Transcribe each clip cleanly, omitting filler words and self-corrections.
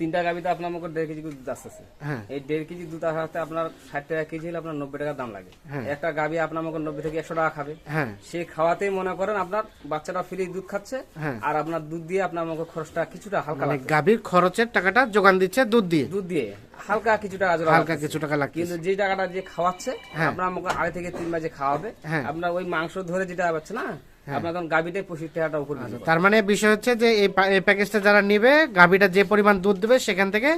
তিনটা গাভিতে আপনার মনে করেন 1.5 কেজি দুধ আসতেছে। হ্যাঁ এই 1.5 কেজি দুধ আসাতে আপনার 60 টাকা কেজি হলে আপনার 90 টাকা দাম লাগে। হ্যাঁ। একটা গাভি আপনার মনে করেন 90 থেকে 100 টাকা খাবে। হ্যাঁ সে খাওয়াতেই মনে করেন আপনার বাচ্চাটা ফ্রি দুধ খাচ্ছে। হ্যাঁ। আর আপনার দুধ দিয়ে আপনার মনে করেন খরচটা কিছুটা হালকা মানে লাগছে। গাভীর খরচের টাকাটা যোগান দিচ্ছে দুধ দিয়ে, দুধ দিয়ে হালকা কিছু টাকা জোড়া হালকা লাগতেছে। কিছু টাকা লাগছে। কিন্তু যে টাকাটা যে খাওয়াচ্ছে হ্যাঁ। আপনার মনে করেন 2.5 থেকে 3 মাসে খাওয়াবে। হ্যাঁ। আপনার ওই মাংস ধরে যেটা পাচ্ছে না আপনার তখন গাভিটাই 25 টাকাটা উপর দিবে। তার মানে বিষয় হচ্ছে যে এই প্যাকেজটা যারা নিবে গাভীটা যে পরিমাণ দুধ দেবে সেখান থেকে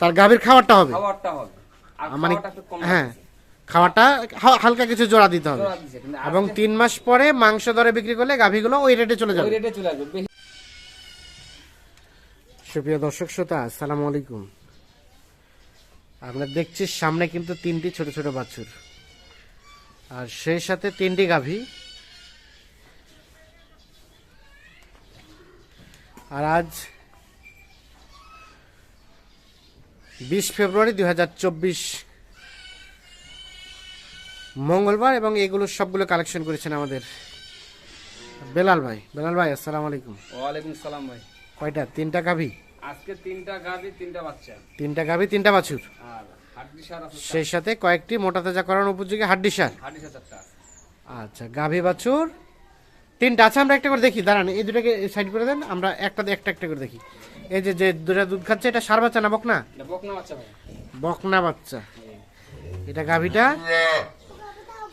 তার গাভীর খাবারটা হবে, খাওয়ারটা হবে আর মানে খাওয়াটা একটু কম হ্যাঁ লাগছে। খাওয়াটা হালকা কিছু জোড়া দিতে হবে জোড়া দিছে, কিন্তু এবং 3 মাস পরে মাংস দরে বিক্রি করলে গাভীগুলো ওই রেটে চলে ওই যাবে। রেটে চলে আসবে। সুপ্রিয় দর্শক শ্রোতা, আসসালামু আলাইকুম। আমরা দেখছি সামনে কিন্তু 3টি ছোট ছোট বাছুর আর সেই সাথে 3টি গাভী। আর আজ 20 ফেব্রুয়ারি 2024 মঙ্গলবার এবং এগুলো সবগুলো কালেকশন করেছেন আমাদের বেলাল ভাই। বেলাল ভাই আসসালামু আলাইকুম। ওয়ালাইকুম সালাম ভাই। কয়টা? 3টা গাভী, আজকে 3টা গাভী 3টা বাচ্চা 3টা গাভী 3টা বাছুর, আর হাড্ডি সার আছে। সেই সাথে কয়েকটি মোটা তাজা করার উপযোগী হাড্ডি সার। হাড্ডি সার 4টা আছে। আচ্ছা, গাভী বাছুর 3টা আছে। আমরা একটা করে দেখি, দাঁড়ান এই দুটাকে সাইড করে দেন, আমরা একটা একটা করে দেখি। এই যে যে দুটা দুধ খাচ্ছে এটা সার বাচ্চা না বকনা? এটা বকনা বাচ্চা ভাই। বকনা বাচ্চা। এটা গাভীটা,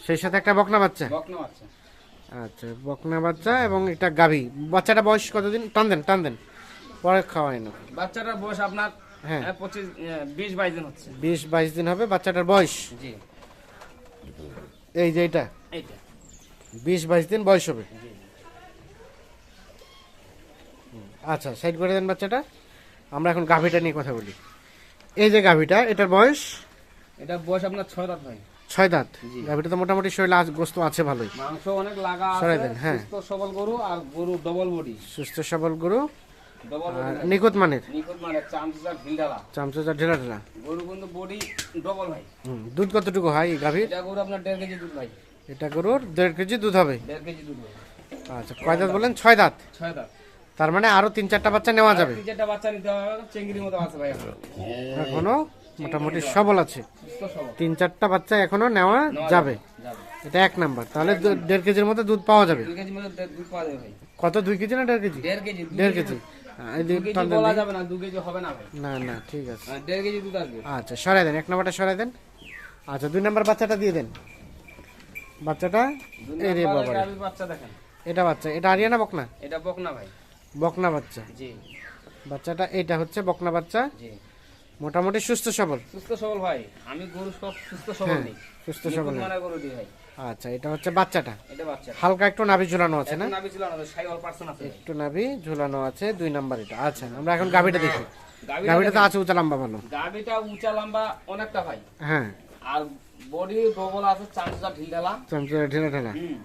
সেই সাথে একটা বকনা বাচ্চা। বকনা বাচ্চা। আচ্ছা, বকনা বাচ্চা এবং এটা গাভী। বাচ্চাটা বয়স কতদিন? টান দেন পরে খাওয়াই না। বাচ্চাটার বয়স আপনার হ্যাঁ 20-22 দিন হচ্ছে। 20-22 দিন হবে বাচ্চাটার বয়স। জি এই যে এটা এইটা 20-22 দিন বয়স হবে। জি। আচ্ছা, সাইড করে দেন বাচ্চাটা। আমরা এখন গাভীটা নিয়ে কথা বলি। এই যে গাভীটা, এটার বয়স? এটা বয়স আপনার 6 দাঁত ভাই। 6 দাঁত। জি। গাভীটা তো মোটামুটি শরীরে গোস্ত আছে ভালোই। মাংস অনেক লাগা সরাই আছে। দেন, হ্যাঁ। সুস্থ সবল গরু আর গরু ডবল বডি। সুস্থ সবল গরু ডবল আর বডি নিখুঁত মানের, নিখুঁত মানে চামচা ঢিলঢালা। চামচা ঢেলা ঢেলা। গরু কিন্তু বডি ডবল ভাই। দুধ কতটুকু হয় এই গাভীর? এটা গরু আপনার 1.5 কেজি দুধ ভাই। এটা গরুর 1.5 কেজি দুধ হবে। 1.5 কেজি দুধ ভাই। আচ্ছা, কয় দাঁত বলেন? 6 দাঁত। 6 দাঁত। তার মানে আরো 3-4টা বাচ্চা নেওয়া যাবে। যেটা বাচ্চা নিতে হবে চেঙ্গির মতো আছে ভাই এখনো। এখনো মোটামুটি সবল আছে। সুস্থ সবল 3-4টা বাচ্চা এখনো নেওয়া যাবে। যাবে। এটা 1 নাম্বার। তাহলে 1.5 কেজির মতো দুধ পাওয়া যাবে। 2 কেজির মধ্যে দুধ পাওয়া যাবে ভাই। কত? 2 কেজি না 1.5 কেজি? 1.5 কেজি। 1.5 কেজি। এই 2 দুধ কেজি টান দেন বলা দেখি। যাবে না, 2 কেজি হবে না ভাই। না না, ঠিক আছে। 1.5 কেজি দুধ আসবে। আচ্ছা, সরাই দেন 1 নাম্বারটা সরাই দেন। আচ্ছা, 2 নাম্বার বাচ্চাটা দিয়ে দেন। বাচ্চাটা এই রে বাবা, গাভীর বাচ্চা দেখেন। এটা বাচ্চা। এটা আরিয়ানা বকনা? এটা বকনা ভাই। বকনা বাচ্চা। জি বাচ্চাটা এইটা হচ্ছে বকনা বাচ্চা, জি। মোটামুটি সুস্থ সবল। সুস্থ সবল ভাই। আমি গরু সব সুস্থ সবল হ্যাঁ, নেই। সুস্থ নিখুঁত সবল। মানের গরু দিই ভাই। আচ্ছা, এটা হচ্ছে বাচ্চাটা। এটা বাচ্চা। হালকা একটু নাভি ঝুলানো আছে না? এখন নাভি ছিল না, সাইওয়াল পার্সন আছে ভাই। একটু নাভি ঝুলানো আছে। 2 নাম্বার এটা। আচ্ছা, আমরা এখন গাভীটা দেখি। গাভীটা গাভীটা তো দেখেন। আছে উঁচা লম্বা ভালো। গাভীটা উঁচা লম্বা অনেকটা ভাই। হ্যাঁ, আর বডি ডবল আছে, চামচা ঢিলঢালা। চামচা ঢেলা ঢেলা। হুম।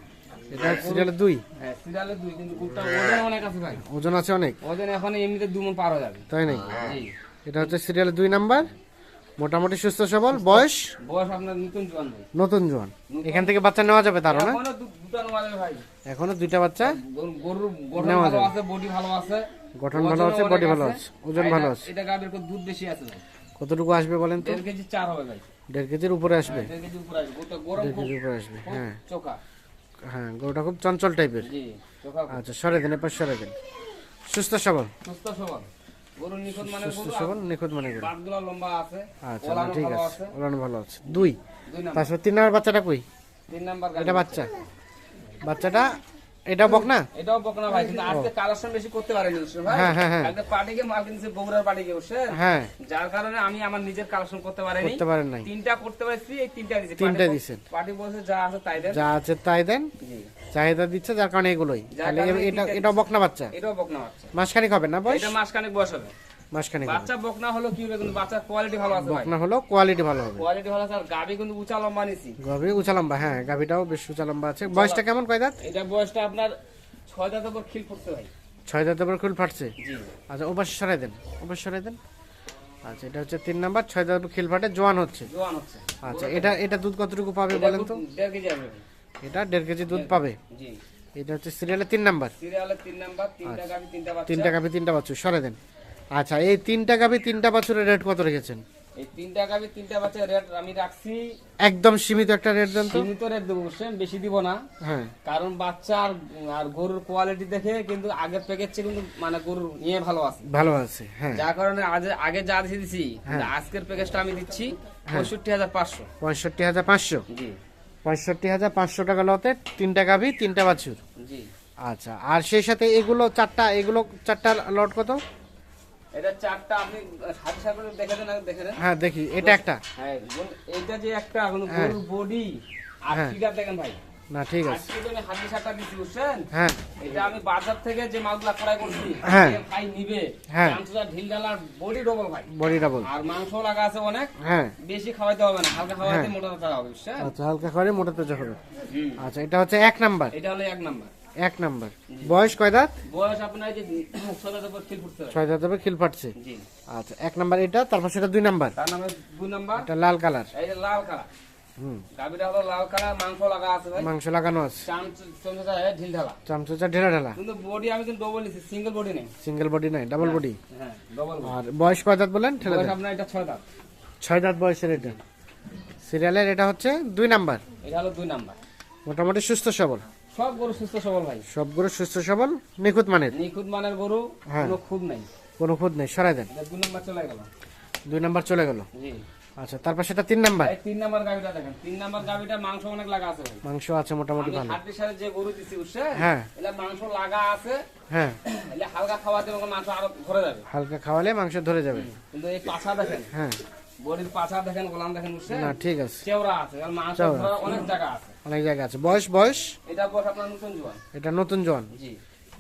এটা সিরিয়ালে 2। হ্যাঁ সিরিয়ালে 2, কিন্তু গরুটা ওজন অনেক আছে ভাই। ওজন আছে অনেক, ওজন এখন এমনিতে 2 মণ পার হয়ে যাবে। তাই নাকি? জি। এটা হচ্ছে সিরিয়ালে 2 নাম্বার, মোটামুটি সুস্থ সবল। বয়স বয়স আপনার নতুন জোয়ান ভাই। নতুন জোয়ান। এখান থেকে বাচ্চা নেওয়া যাবে তারও না? এখনো দুটো নেওয়া যাবে ভাই। এখনো 2টা বাচ্চা। গরুর গঠন নেওয়া ভালো যাবে। আছে, বডি ভালো আছে। গঠন ভালো আছে, ওজনও বডি অনেক ভালো আছে, ওজন আর ভালো এটা- আছে। এটা গাভীর দুধ বেশি আছে ভাই। কতটুকু আসবে বলেন তো? 1.5 কেজি 4 হবে ভাই। 1.5 কেজির উপরে আসবে। 1.5 কেজি উপরে আসবে। গরুটা গরম 1.5 খুব কেজির উপরে আসবে। খুব হ্যাঁ চোখা। হ্যাঁ, গরুটা খুব চঞ্চল টাইপের। জি চোখা খুব। আচ্ছা, সরে দেন, এরপর সরে দেন। সুস্থ সবল, সুস্থ সবল গরু, নিখুঁত মানের সুস্থ গরু। সবল, নিখুঁত মানে গরু। বাটগুলো লম্বা আছে। আচ্ছা, ওলানো ঠিক ভালো আছে, আছে। ওলানো ভালো আছে। 2 2 নাম্বার। তারপর 3 নাম্বার বাচ্চাটা কই? 3 নাম্বার এটা বাচ্চা। বাচ্চাটা এটা বকনা? এটাও বকনা ভাই, কিন্তু আজকে কালেকশন বেশি করতে পারেনি ভাই। হ্যাঁ, হ্যাঁ, হ্যাঁ। একটা পার্টিকে মাল কিনছে, বগুড়ার পার্টিকে বসে। হ্যাঁ, যার কারণে আমি আমার নিজের কালেকশন করতে পারিনি। করতে পারেন নাই। 3টা করতে পারছি, এই 3টা দিছি। 3টা দিছেন। পার্টি বসে যা আছে তাই দেন। যা আছে তাই দেন, জি। চাহিদা দিচ্ছে যার কারণে এগুলোই। যার তাহলে কারণে এটা তিনটা এটাও বকনা বাচ্চা। এটাও বকনা বাচ্চা। মাসখানিক হবে না বয়স? এটা মাসখানেক বয়স হবে। মাসখানিক হবে। বাচ্চা বকনা হলো কি হবে, কিন্তু বাচ্চার কোয়ালিটি ভালো আছে ভাই। বকনা হলো কোয়ালিটি ভালো হবে। কোয়ালিটি ভালো আছে, আর গাবি কিন্তু উঁচা লম্বা নিছি। গাভী উঁচা লম্বা। হ্যাঁ, গাভীটাও বেশ উঁচা লম্বা আছে। বয়সটা কেমন? কয় দাঁত? এটা বয়সটা আপনার 6 দাঁতের উপর খিল পড়ছে ভাই। 6 দাঁতের পর খুল ফাটছে। জি আচ্ছা, ওপাশে সরাই দেন, ওপাশে সরাই দেন। আচ্ছা, এটা হচ্ছে 3 নাম্বার, 6 দাঁতের পর খিল ফাটে, জোয়ান হচ্ছে। জোয়ান হচ্ছে। আচ্ছা, এটা দুধ কতটুকু পাবে এটা বলেন তো? 1.5 কেজি আসবে ভাই। এটা 1.5 কেজি দুধ পাবে। জি। এটা হচ্ছে সিরিয়ালে 3 নাম্বার। সিরিয়ালে 3 নাম্বার, 3টা গাবি 3টা বাচ্চা। 3টা গাভী 3টা বাচ্চা। সরে দেন। আচ্ছা, এই তিনটা গাভী তিনটা বাছুরের রেট কত রেখেছেন? এই তিনটা গাভী তিনটা বাচ্চার রেট আমি রাখছি একদম সীমিত একটা রেট দেন তো। সীমিত রেট দেবো, বুঝছেন, বেশি দিব না। হ্যাঁ, কারণ বাচ্চা আর গরুর কোয়ালিটি দেখে কিন্তু আগের প্যাকেজ কিন্তু মানে গরুর নিয়ে ভালো আছে, ভালো আছে। হ্যাঁ, যার কারণে আগে যা দিছি হ্যাঁ। আজকের প্যাকেজটা আমি দিচ্ছি হ্যাঁ। ৬৫,৫০০। ৬৫,৫০০। জি ৬৫,৫০০ টাকা লতে তিনটা গাভী তিনটা বাছুর। জি। আচ্ছা, আর সেই সাথে এগুলো চারটা লট কত? এটা চারটা আপনি হাতে সাথে দেখে দেন, দেখে দেন। হ্যাঁ দেখি, এটা একটা। হ্যাঁ, এইটা যে একটা হ্যাঁ। গরুর বডি আর হ্যাঁ। ফিগার দেখেন ভাই। না ঠিক আছে। আজকে তো আমি হাতে সাতটা দিচ্ছি, বুঝছেন। হ্যাঁ, এটা আমি বাজার থেকে যে মালগুলা ক্রয় করছি, হ্যাঁ। যে ভাই নিবে, হ্যাঁ। মাংসটা ঢিল ডালার বডি ডবল ভাই। Body double. আর মাংস লাগা আছে অনেক, হ্যাঁ, বেশি খাওয়াইতে হবে না, হালকা খাওয়াইতে হ্যাঁ। মোটা তাজা হবে, বুঝছেন। আচ্ছা, হালকা করে মোটা তাজা হবে। হুম। আচ্ছা, এটা হচ্ছে 1 নাম্বার। এটা হলো 1 নাম্বার। 1 নাম্বার। বয়স কয় দাঁত? বয়স আপনার এই যে ৬ পর ফিল ফুটছে। 6 দাঁত হবে, খিল পাচ্ছে। জি। আচ্ছা, 1 নাম্বার এটা, তারপর সেটা 2 নাম্বার। তার নামে 2 নাম্বার। এটা লাল কালার। এই যে লাল কালার। হুম, গাবিটা হলো লাল কালার, মাংস লাগা আছে ভাই। মাংস লাগানো আছে, চামচা ঢিল ঢালা। চামচা ঢেলা ঢালা। কিন্তু বডি আমি কিন্তু ডবল নিছি, সিঙ্গেল বডি নেই। সিঙ্গেল বডি নাই, ডাবল বডি। হ্যাঁ, ডবল বডি। আর বয়স কয় দাঁত বলেন? ঠেলে বয়স দেন। আপনার এটা 6 দাঁত। 6 দাঁত বয়সের এটা। সিরিয়ালের এটা হচ্ছে 2 নাম্বার। এটা হলো 2 নাম্বার। মোটামুটি সুস্থ সবল। সব গরু সুস্থ সবল ভাই, সবগুলো সুস্থ সবল, নিখুঁত মানের, নিখুঁত মানের গরু, হ্যাঁ। কোনো খুদ নাই। কোনো খুঁত নেই, সরাই দেন। এটা 2 নাম্বার চলে গেল। 2 নাম্বার চলে গেল। জি। আচ্ছা, তারপর সেটা 3 নাম্বার। এই 3 নাম্বার গাবিটা দেখেন, 3 নাম্বার গাবিটা মাংস অনেক লাগা আছে ভাই। মাংস আছে মোটামুটি আমি ভালো। হাটের সাথে যে গরু দিছি, বুঝছেন, হ্যাঁ। এটা মাংস লাগা আছে, হ্যাঁ, এলে হালকা খাওয়াতে আমাকে মাংস আরো ধরে যাবে। হালকা খাওয়ালে মাংস ধরে যাবে। কিন্তু এই পাছা দেখেন, হ্যাঁ, বডির পাছা দেখেন, গোলাম দেখেন, বুঝছেন, না ঠিক আছে, চেওড়া আছে, আর মাংস চেওড়া। ধরার অনেক জায়গা আছে। অনেক জায়গা আছে। বয়স এটা বয়স আপনার নতুন জোয়ান। এটা নতুন জোয়ান। জি।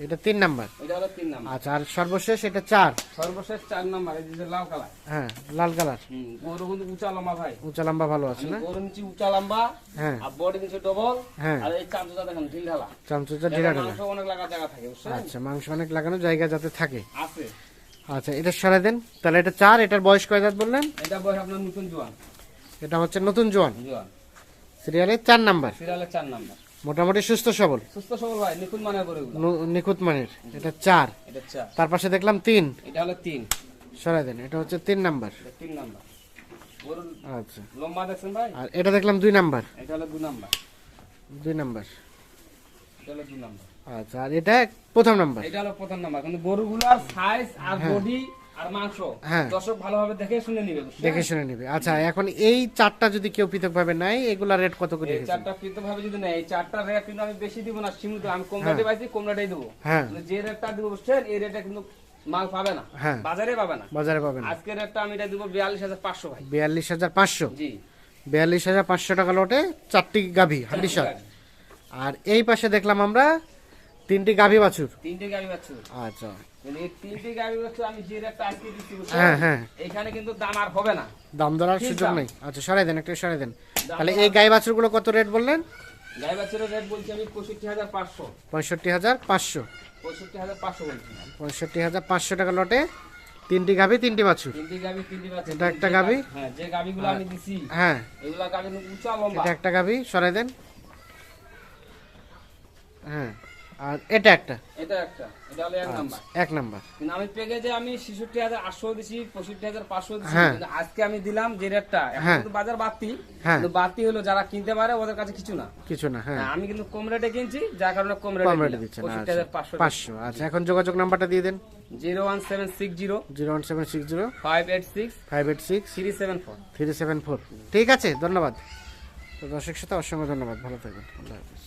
এটা 3 নাম্বার। এটা হলো 3 নাম্বার। আচ্ছা, আর সর্বশেষ এটা 4। সর্বশেষ 4 নাম্বার, এই যে লাল কালার। হ্যাঁ, লাল কালার। গরু কিন্তু উঁচা লম্বা ভাই। উঁচা লম্বা ভালো আছে আমি না? গরু নিচে উঁচা লম্বা, হ্যাঁ, আর বডি নিচে ডবল, হ্যাঁ। আর এই চামচা দেখেন ঢিল ঢালা। চামচা ঢেলা ঢেলা। মাংস অনেক লাগা জায়গা থাকে, বুঝছেন। আচ্ছা, মাংস অনেক লাগানো জায়গা যাতে থাকে। আছে। আচ্ছা, এটা সরাই দেন। তাহলে এটা 4, এটার বয়স কয় দাঁত বললেন? এটা বয়স আপনার নতুন জোয়ান। এটা হচ্ছে নতুন জোয়ান। জোয়ান। সিরিয়ালে 4 নাম্বার। সিরিয়ালে 4 নাম্বার। মোটামুটি সুস্থ সবল, সুস্থ সবল ভাই, নিখুঁত মানের গরুগুলো। নিখুঁত মানের। এটা 4। এটা 4। তার পাশে দেখলাম 3। এটা হলো 3। সরাই দেন। এটা হচ্ছে 3 নাম্বার। এটা 3 নাম্বার। গরুর আচ্ছা, লম্বা দেখছেন ভাই? আর এটা দেখলাম 2 নাম্বার। এটা হলো 2 নাম্বার। 2 নাম্বার। এটা হলো 2 নাম্বার। আচ্ছা, আর এটা প্রথম নাম্বার। এটা হলো প্রথম নাম্বার। কিন্তু গরুগুলোর সাইজ আর বডি আর মাংস হ্যাঁ। দর্শক ভালোভাবে দেখে শুনে নিবে, বুঝছেন? দেখে শুনে নেবে। আচ্ছা, এখন এই 4টা যদি কেউ পৃথক ভাবে নেয়, এগুলা রেট কত করে এই রেখেছেন? 4টা পৃথক ভাবে যদি নেয়, এই 4টা রেট কিন্তু আমি বেশি দিব না, সীমিত। আমি কম হ্যাঁ। রেটে পাইছি, কম রেটেই দেবো। হ্যাঁ, কিন্তু যে রেটটা দিব, বুঝছেন, এই রেটে কিন্তু মাল পাবে না, হ্যাঁ। বাজারে পাবে না। বাজারে পাবেন না। আজকের রেটটা আমি এটা দিব 42,500 ভাই। 42,500। জি। 42,500 টাকা লটে 4টি গাভী হান্ডিসার। আর এই পাশে দেখলাম আমরা 3টি গাভী বাছুর। 3টে গাড়ি পাচ্ছি। আচ্ছা, কিন্তু এই 3টে গাড়ি পাচ্ছি আমি যে রেটটা আজকে দিচ্ছি, হ্যাঁ, হ্যাঁ। এখানে কিন্তু দাম আর হবে না। দাম ধরার ঠিক সুযোগ দাম। নেই। আচ্ছা, সরাই দেন, একটা সরাই দেন। দাম তাহলে ধরা- এই গাই বাছুরগুলো কত রেট বললেন? গাড়ি বাচ্চার রেট বলছি আমি 65,500। 65,500। 65,500 বলছি। 65,500 টাকা লটে 3টি গাভী 3টি বাছুর। 3টে গাড়ি 3টে বাচ্চা। এটা একটা গাভী? হ্যাঁ, যে গাড়িগুলো আমি দিছি, হ্যাঁ, এগুলা গাড়ি উঁচা লম্বা। এটা একটা গাভী, সরাই দেন। হ্যাঁ, আর এটা একটা। এটা একটা, এটা হলো 1 নাম্বার। 1 নাম্বার। কিন্তু আমি প্যাকেজে আমি 66,800 দিছি, 65,500 দিছি। হ্যাঁ। কিন্তু আজকে আমি দিলাম যে রেটটা, এখন হ্যাঁ। কিন্তু বাজার বাড়তি। হ্যাঁ। কিন্তু বাড়তি হলো যারা কিনতে পারে ওদের কাছে কিছু না। কিছু না। হ্যাঁ, হ্যাঁ, আমি কিন্তু কম রেটে কিনছি, যার কারণে কম কম রেটে রেটে দিচ্ছেন। আচ্ছা, 65,500। 500। আচ্ছা, এখন যোগাযোগ নাম্বারটা দিয়ে দেন। 01760 01760 586 586 374। 374। ঠিক আছে, ধন্যবাদ। তো দর্শক সাথে অসংখ্য ধন্যবাদ। ভালো থাকবেন। আল্লাহ হাফেজ।